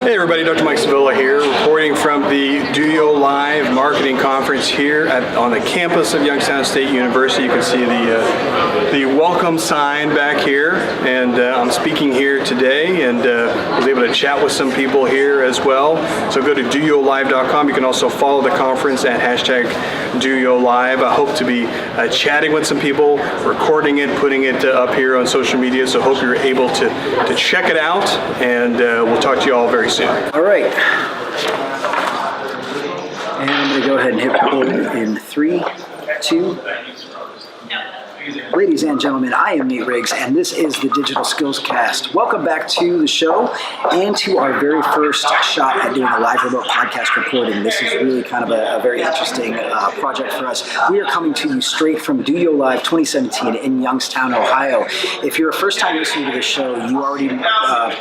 Hey everybody, Dr. Mike Sevilla here, reporting from the DoYo Live Marketing Conference here on the campus of Youngstown State University. You can see the welcome sign back here, and I'm speaking here today, and was able to chat with some people here as well. So go to doyolive.com. You can also follow the conference at #DoYoLive. I hope to be chatting with some people, recording it, putting it up here on social media. So hope you're able to check it out, and we'll talk to you all very soon. All right, and I'm going to go ahead and hit record in 3, 2. Ladies and gentlemen, I am Nate Riggs, and this is the Digital Skillscast. Welcome back to the show and to our very first shot at doing a live remote podcast reporting. This is really kind of a very interesting project for us. We are coming to you straight from DoYo Live 2017 in Youngstown, Ohio. If you're a first-time listener to the show, you already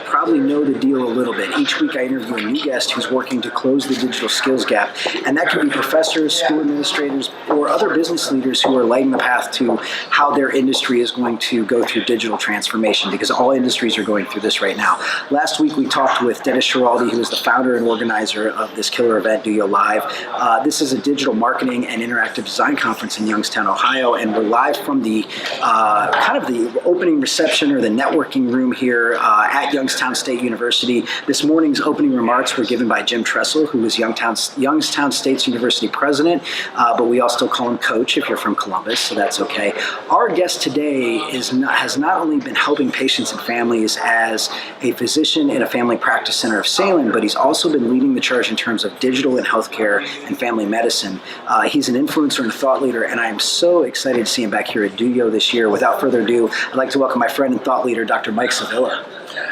probably know the deal a little bit. Each week I interview a new guest who's working to close the digital skills gap, and that can be professors, school administrators, or other business leaders who are lighting the path to how their industry is going to go through digital transformation, because all industries are going through this right now. Last week we talked with Dennis Schiraldi, who is the founder and organizer of this killer event, DoYo Live. This is a digital marketing and interactive design conference in Youngstown, Ohio, and we're live from the kind of the opening reception or the networking room here at Youngstown State University. This morning's opening remarks were given by Jim Tressel, who is Youngstown State's University president, but we all still call him Coach if you're from Columbus, so that's okay. Our guest today has not only been helping patients and families as a physician in a family practice center of Salem, but he's also been leading the charge in terms of digital and healthcare and family medicine. He's an influencer and a thought leader, and I am so excited to see him back here at DoYo this year. Without further ado, I'd like to welcome my friend and thought leader, Dr. Mike Sevilla.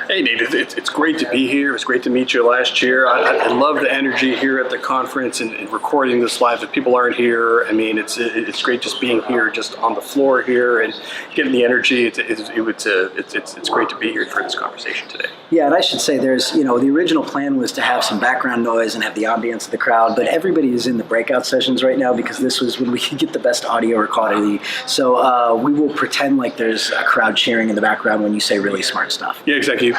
Hey Nate, it's great to be here. It's great to meet you last year. I love the energy here at the conference and recording this live. If people aren't here, I mean, it's great just being here, just on the floor here and getting the energy. It's great to be here for this conversation today. Yeah, and I should say there's, the original plan was to have some background noise and have the ambience of the crowd, but everybody is in the breakout sessions right now because this was when we could get the best audio or quality. So we will pretend like there's a crowd cheering in the background when you say really smart stuff. Yeah, exactly. You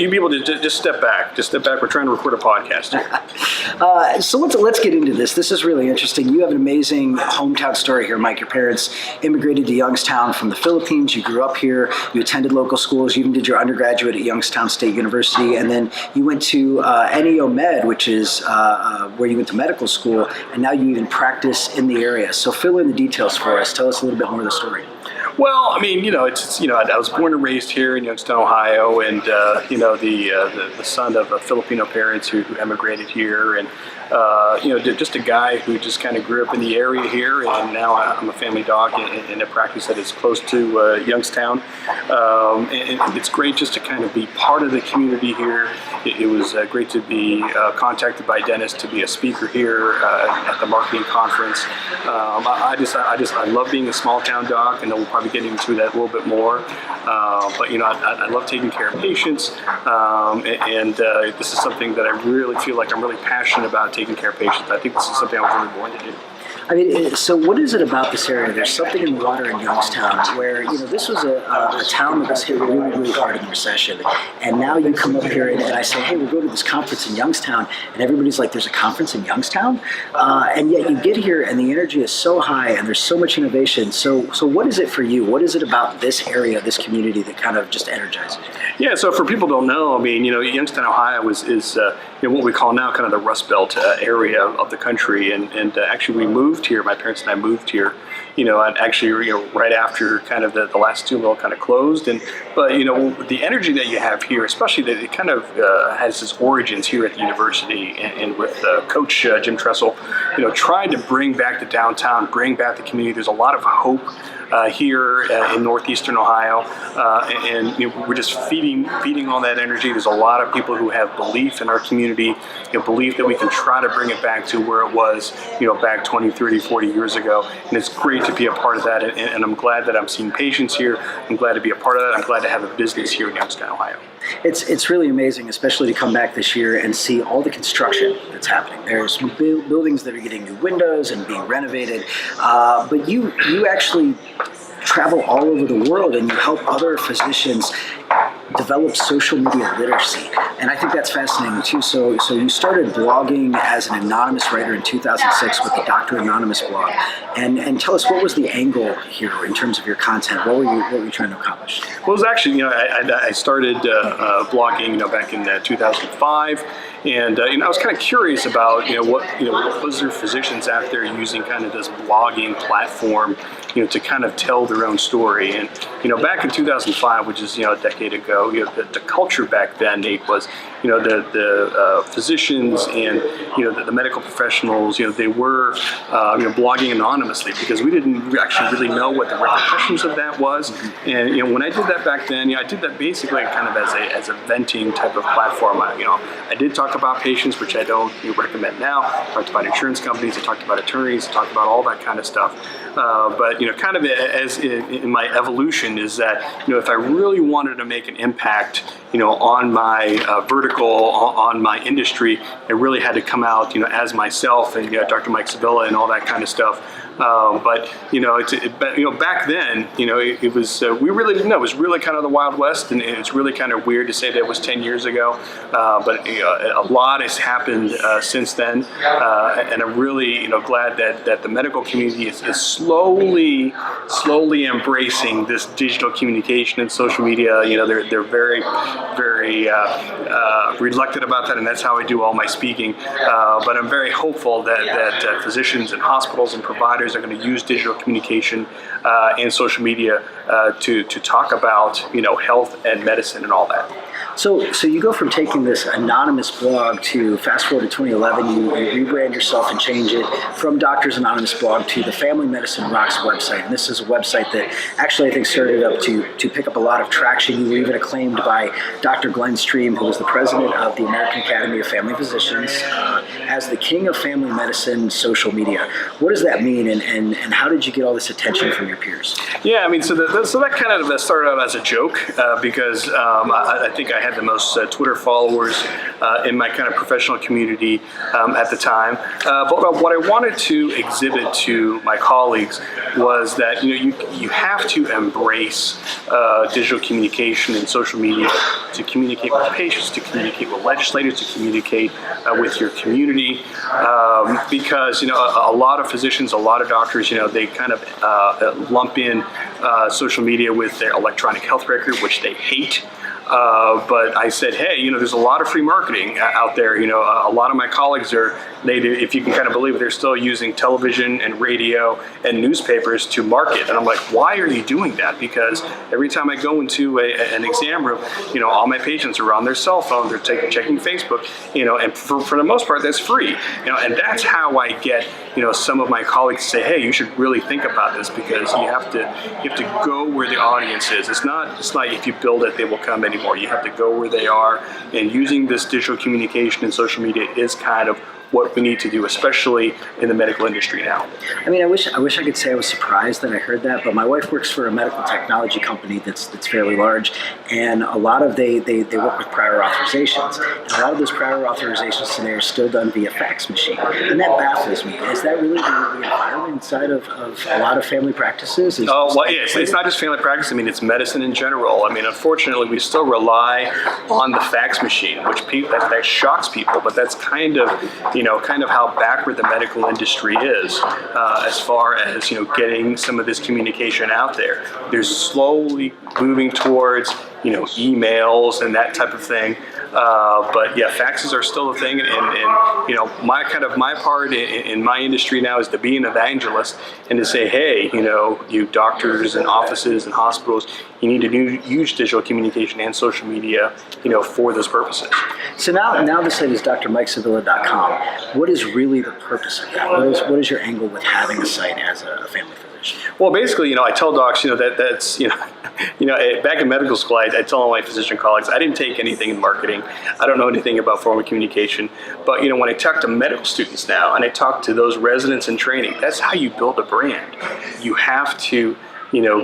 people just step back. Just step back. We're trying to record a podcast here. So let's get into this. This is really interesting. You have an amazing hometown story here, Mike. Your parents immigrated to Youngstown from the Philippines. You grew up here. You attended local schools. You even did your undergraduate at Youngstown State University, and then you went to NEO Med, which is where you went to medical school, and now you even practice in the area. So fill in the details for us. Tell us a little bit more of the story. Well, I mean, I was born and raised here in Youngstown, Ohio, and the son of Filipino parents who emigrated here, and just a guy who just kind of grew up in the area here, and now I'm a family doc in a practice that is close to Youngstown, and it's great just to kind of be part of the community here. It was great to be contacted by Dennis to be a speaker here at the marketing conference. I love being a small town doc, and we'll probably get into that a little bit more. But I love taking care of patients, and this is something that I really feel like I'm really passionate about, taking care of patients. I think this is something I was really born to do. I mean, so what is it about this area? There's something in the water in Youngstown where, this was a town that was hit really, really hard in the recession. And now you come up here and I say, hey, we'll go to this conference in Youngstown. And everybody's like, there's a conference in Youngstown? And yet you get here and the energy is so high and there's so much innovation. So what is it for you? What is it about this area, this community that kind of just energizes you? Yeah, so for people who don't know, I mean, Youngstown, Ohio is what we call now kind of the Rust Belt area of the country. And actually we moved here, my parents and I moved here, and actually, right after kind of the last two mill kind of closed. But the energy that you have here, especially that it kind of has its origins here at the university, and with Coach Jim Tressel, trying to bring back the downtown, bring back the community. There's a lot of hope here in northeastern Ohio, and we're just feeding on that energy. There's a lot of people who have belief in our community, belief that we can try to bring it back to where it was, back 20, 30, 40 years ago. And it's great to be a part of that, and I'm glad that I'm seeing patients here. I'm glad to be a part of that. I'm glad to have a business here in Youngstown, Ohio. It's really amazing, especially to come back this year and see all the construction that's happening. There's buildings that are getting new windows and being renovated, but you actually travel all over the world and you help other physicians develop social media literacy. And I think that's fascinating too. So you started blogging as an anonymous writer in 2006 with the Dr. Anonymous blog. And tell us, what was the angle here in terms of your content? What were you trying to accomplish? Well, it was actually, I started blogging, back in 2005. And I was kind of curious about what was there physicians out there using kind of this blogging platform to kind of tell their own story. And back in 2005, which is a decade ago, the culture back then, Nate, was the physicians and the medical professionals, they were blogging anonymously because we didn't actually really know what the repercussions of that was. And when I did that back then, I did that basically kind of as a venting type of platform. I did talk about patients, which I don't recommend now. I talked about insurance companies, I talked about attorneys, I talked about all that kind of stuff. But kind of as in my evolution is that if I really wanted to make an impact on my vertical, on my industry, I really had to come out as myself and Dr. Mike Sevilla and all that kind of stuff. But back then, it was we really didn't know. It was really kind of the Wild West, and it's really kind of weird to say that it was 10 years ago. But a lot has happened since then, and I'm really glad that the medical community is slowly embracing this digital communication and social media. They're very reluctant about that, and that's how I do all my speaking. But I'm very hopeful that physicians and hospitals and providers are going to use digital communication and social media to talk about health and medicine and all that. So you go from taking this anonymous blog to fast forward to 2011, you rebrand yourself and change it from Doctors Anonymous blog to the Family Medicine Rocks website. And this is a website that actually I think started up to pick up a lot of traction. You were even acclaimed by Dr. Glenn Stream, who was the president of the American Academy of Family Physicians, as the king of family medicine social media. What does that mean, and how did you get all this attention from your peers? Yeah, I mean, so that kind of started out as a joke because I think I had the most Twitter followers in my kind of professional community at the time. But what I wanted to exhibit to my colleagues was that you have to embrace digital communication and social media to communicate with patients, to communicate with legislators, to communicate with your community, because a lot of physicians, a lot of doctors, they kind of lump in social media with their electronic health record, which they hate. But I said, hey, there's a lot of free marketing out there. A lot of my colleagues if you can kind of believe it, they're still using television and radio and newspapers to market. And I'm like, why are you doing that? Because every time I go into an exam room, all my patients are on their cell phone, they're checking Facebook, and for the most part, that's free. And that's how I get, some of my colleagues to say, hey, you should really think about this because you have to go where the audience is. It's not if you build it, they will come anymore. You have to go where they are, and using this digital communication and social media is kind of what we need to do, especially in the medical industry now. I mean, I wish I could say I was surprised that I heard that, but my wife works for a medical technology company that's fairly large, and a lot of they work with prior authorizations, and a lot of those prior authorizations today are still done via fax machine, and that baffles me. Is that really the environment inside of a lot of family practices? Well, yes, it's not just family practice. I mean, it's medicine in general. I mean, unfortunately, we still rely on the fax machine, which that shocks people, but that's kind of how backward the medical industry is as far as getting some of this communication out there. They're slowly moving towards emails and that type of thing. But yeah, faxes are still a thing, and my part in my industry now is to be an evangelist and to say, hey, you doctors and offices and hospitals, you need to use digital communication and social media, for those purposes. So now the site is drmikesevilla.com. What is really the purpose of that? What is your angle with having a site as a family physician? Well, basically, I tell docs, that's back in medical school, I tell all my physician colleagues, I didn't take anything in marketing. I don't know anything about formal communication. But, when I talk to medical students now and I talk to those residents in training, that's how you build a brand. You have to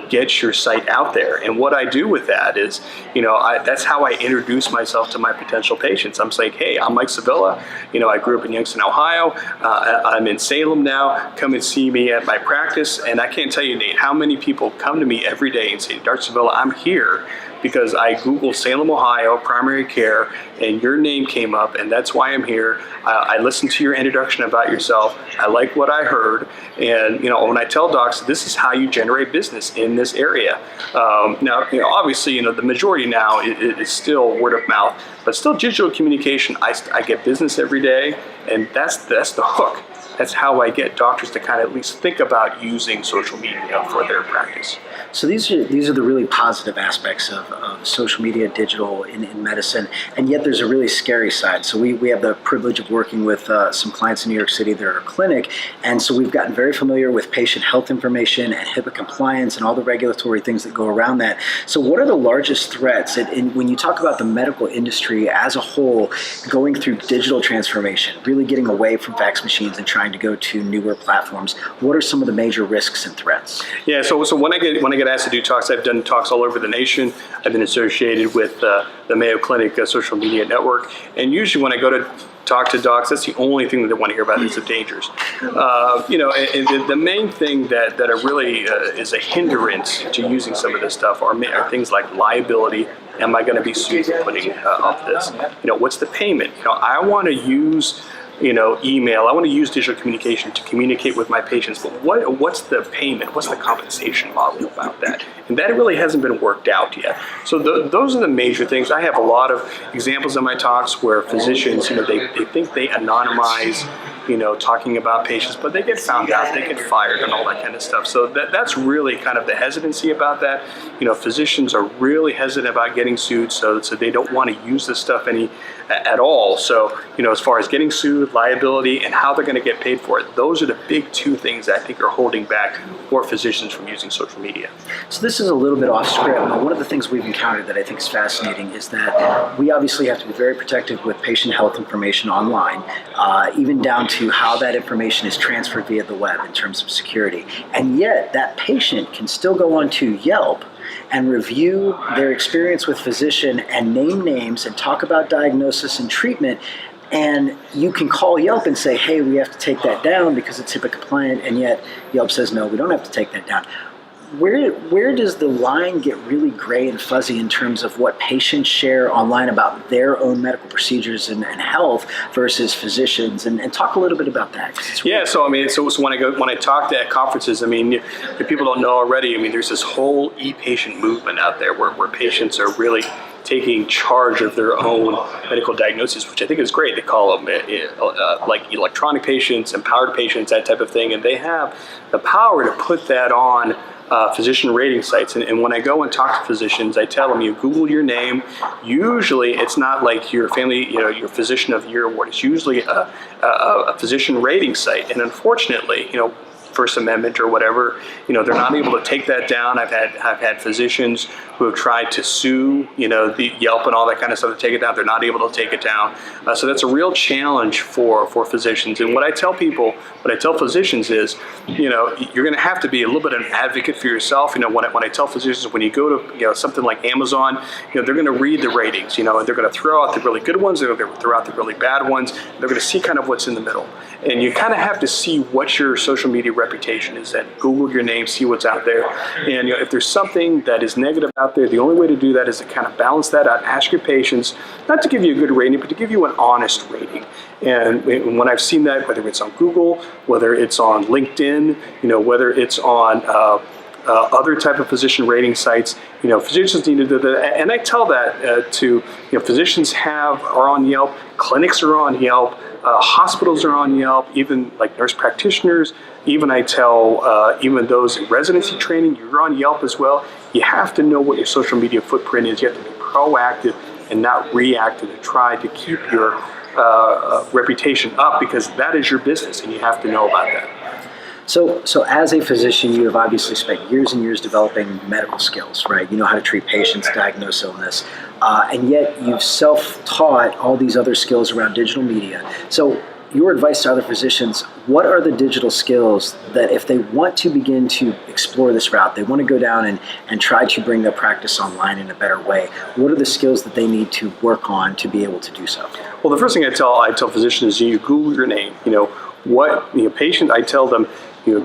get your site out there. And what I do with that is, that's how I introduce myself to my potential patients. I'm saying, hey, I'm Mike Sevilla. I grew up in Youngstown, Ohio. I'm in Salem now. Come and see me at my practice. And I can't tell you, Nate, how many people come to me every day and say, Dr. Sevilla, I'm here because I Googled Salem, Ohio, primary care, and your name came up, and that's why I'm here. I listened to your introduction about yourself. I like what I heard, and when I tell docs, this is how you generate business in this area. Now, obviously, the majority now is still word of mouth, but still digital communication. I get business every day, and that's the hook. That's how I get doctors to kind of at least think about using social media for their practice. So these are the really positive aspects of social media, digital in medicine, and yet there's a really scary side. So we have the privilege of working with some clients in New York City that are a clinic, and so we've gotten very familiar with patient health information and HIPAA compliance and all the regulatory things that go around that. So what are the largest threats? And when you talk about the medical industry as a whole going through digital transformation, really getting away from fax machines and trying to go to newer platforms, what are some of the major risks and threats? Yeah, so when I get asked to do talks, I've done talks all over the nation. I've been associated with the Mayo Clinic social media network, and usually when I go to talk to docs, that's the only thing that they want to hear about is the dangers. And the main thing that really is a hindrance to using some of this stuff are things like liability. Am I going to be sued for putting up this? What's the payment? I want to use email. I want to use digital communication to communicate with my patients, but what's the payment? What's the compensation model about that? And that really hasn't been worked out yet. So those are the major things. I have a lot of examples in my talks where physicians, they think they anonymize, talking about patients, but they get found out, they get fired and all that kind of stuff. So that's really kind of the hesitancy about that. Physicians are really hesitant about getting sued, so they don't want to use this stuff at all. So, as far as getting sued, liability, and how they're going to get paid for it, those are the big two things that I think are holding back more physicians from using social media. So this is a little bit off script, but one of the things we've encountered that I think is fascinating is that we obviously have to be very protective with patient health information online, even down to how that information is transferred via the web in terms of security. And yet that patient can still go onto Yelp and review their experience with physician and name names and talk about diagnosis and treatment. And you can call Yelp and say, hey, we have to take that down because it's HIPAA compliant, and yet Yelp says, no, we don't have to take that down. Where does the line get really gray and fuzzy in terms of what patients share online about their own medical procedures and health versus physicians? And talk a little bit about that. Yeah, so when I talk at conferences, if people don't know already, there's this whole e-patient movement out there where patients are really taking charge of their own medical diagnosis, which I think is great. They call them like electronic patients, empowered patients, that type of thing, and they have the power to put that on physician rating sites. And when I go and talk to physicians, I tell them, you Google your name. Usually it's not like your family, your physician of the year award. It's usually a physician rating site. And unfortunately, First Amendment or whatever, they're not able to take that down. I've had physicians who have tried to sue, the Yelp and all that kind of stuff to take it down. They're not able to take it down. So that's a real challenge for physicians. And what I tell physicians is, you're going to have to be a little bit of an advocate for yourself. When I tell physicians, when you go to something like Amazon, they're going to read the ratings, and they're going to throw out the really good ones, they're going to throw out the really bad ones. They're going to see kind of what's in the middle. And you kind of have to see what your social media reputation is. Then Google your name, see what's out there. And if there's something that is negative out there, the only way to do that is to kind of balance that out. Ask your patients, not to give you a good rating, but to give you an honest rating. And when I've seen that, whether it's on Google, whether it's on LinkedIn, whether it's on other type of physician rating sites, physicians need to do that. And I tell that to, physicians are on Yelp, clinics are on Yelp, hospitals are on Yelp, even like nurse practitioners. Even I tell even those in residency training, you're on Yelp as well. You have to know what your social media footprint is. You have to be proactive and not reactive to try to keep your reputation up, because that is your business and you have to know about that. So as a physician, you have obviously spent years and years developing medical skills, right? You know how to treat patients, diagnose illness, and yet you've self-taught all these other skills around digital media. So your advice to other physicians, what are the digital skills that if they want to begin to explore this route, they want to go down and try to bring their practice online in a better way, what are the skills that they need to work on to be able to do so? Well, the first thing I tell physicians is you Google your name. Patient, I tell them,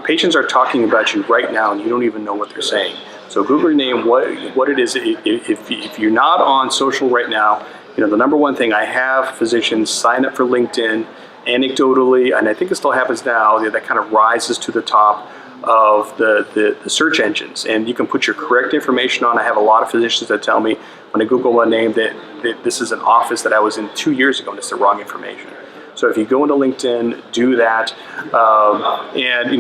patients are talking about you right now and you don't even know what they're saying. So Google your name, what it is. If you're not on social right now, the number one thing, I have physicians sign up for LinkedIn anecdotally, and I think it still happens now, that kind of rises to the top of the search engines. And you can put your correct information on. I have a lot of physicians that tell me when I Google my name that this is an office that I was in 2 years ago and it's the wrong information. So if you go into LinkedIn, do that, and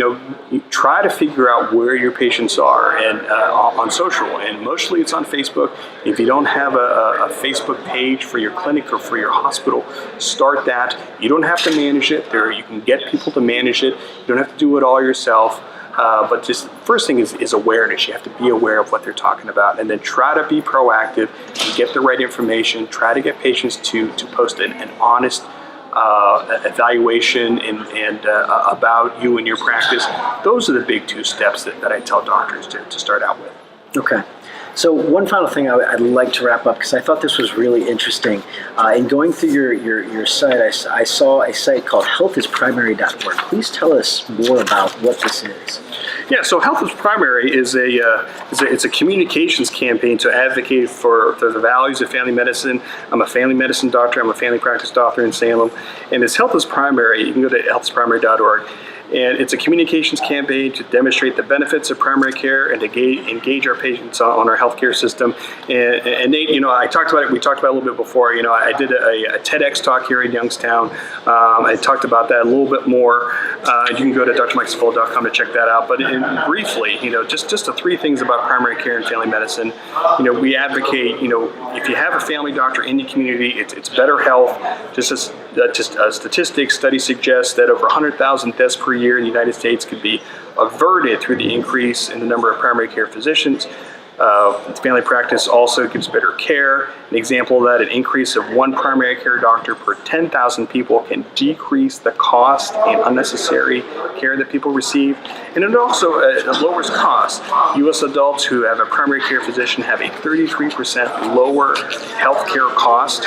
you try to figure out where your patients are and on social. And mostly it's on Facebook. If you don't have a Facebook page for your clinic or for your hospital, start that. You don't have to manage it. You can get people to manage it. You don't have to do it all yourself. But just first thing is awareness. You have to be aware of what they're talking about, and then try to be proactive and get the right information. Try to get patients to post an honest evaluation and about you and your practice. Those are the big 2 steps that I tell doctors to start out with. Okay. So one final thing I'd like to wrap up, because I thought this was really interesting. In going through your site, I saw a site called healthisprimary.org. Please tell us more about what this is. Yeah, so Health is Primary is it's a communications campaign to advocate for the values of family medicine. I'm a family medicine doctor. I'm a family practice doctor in Salem, and it's Health is Primary. You can go to healthisprimary.org. And it's a communications campaign to demonstrate the benefits of primary care and to engage our patients on our healthcare system. And Nate, I talked about it. We talked about it a little bit before. I did a TEDx talk here in Youngstown. I talked about that a little bit more. You can go to drmikesavella.com to check that out. But briefly, just the 3 things about primary care and family medicine. We advocate. If you have a family doctor in the community, it's better health. Just statistics, studies suggest that over 100,000 deaths per year in the United States could be averted through the increase in the number of primary care physicians. Family practice also gives better care. An example of that, an increase of 1 primary care doctor per 10,000 people can decrease the cost and unnecessary care that people receive. And it also lowers costs. U.S. adults who have a primary care physician have a 33% lower health care cost.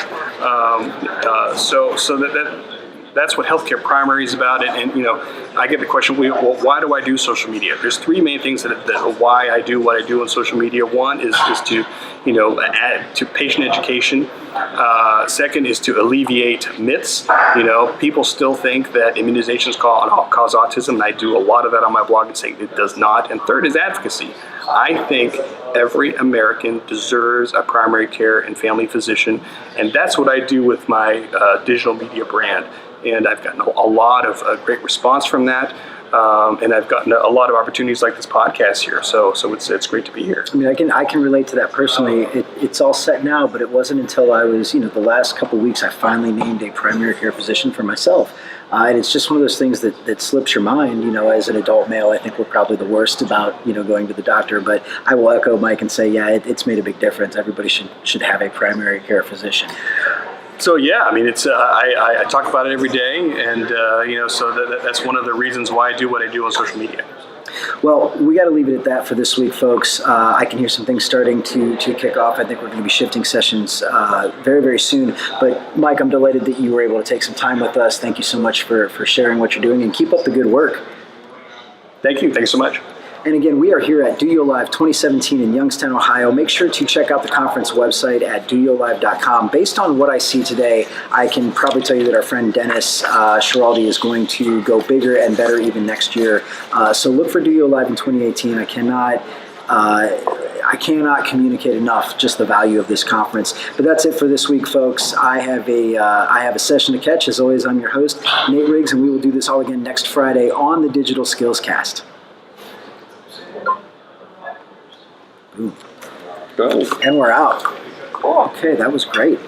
That's what healthcare primary is about. And I get the question, well, why do I do social media? There's 3 main things that why I do what I do on social media. One is to add to patient education. Second is to alleviate myths. People still think that immunizations cause autism, and I do a lot of that on my blog and saying it does not. And third is advocacy. I think every American deserves a primary care and family physician, and that's what I do with my digital media brand. And I've gotten a lot of great response from that. And I've gotten a lot of opportunities like this podcast here. So it's great to be here. I mean, I can relate to that personally. It's all set now, but it wasn't until I was, the last couple of weeks, I finally named a primary care physician for myself. And it's just one of those things that slips your mind. As an adult male, I think we're probably the worst about, going to the doctor. But I will echo Mike and say, yeah, it's made a big difference. Everybody should have a primary care physician. So yeah, I mean, it's I talk about it every day, and so that's one of the reasons why I do what I do on social media. Well, we got to leave it at that for this week, folks. I can hear some things starting to kick off. I think we're going to be shifting sessions very, very soon. But Mike, I'm delighted that you were able to take some time with us. Thank you so much for sharing what you're doing, and keep up the good work. Thank you. Thanks so much. And again, we are here at DoYo Live 2017 in Youngstown, Ohio. Make sure to check out the conference website at doyolive.com. Based on what I see today, I can probably tell you that our friend Dennis Schiraldi is going to go bigger and better even next year. So look for DoYo Live in 2018. I cannot communicate enough just the value of this conference. But that's it for this week, folks. I have a session to catch. As always, I'm your host, Nate Riggs, and we will do this all again next Friday on the Digital Skillscast. Ooh. And we're out. Cool. Okay, that was great.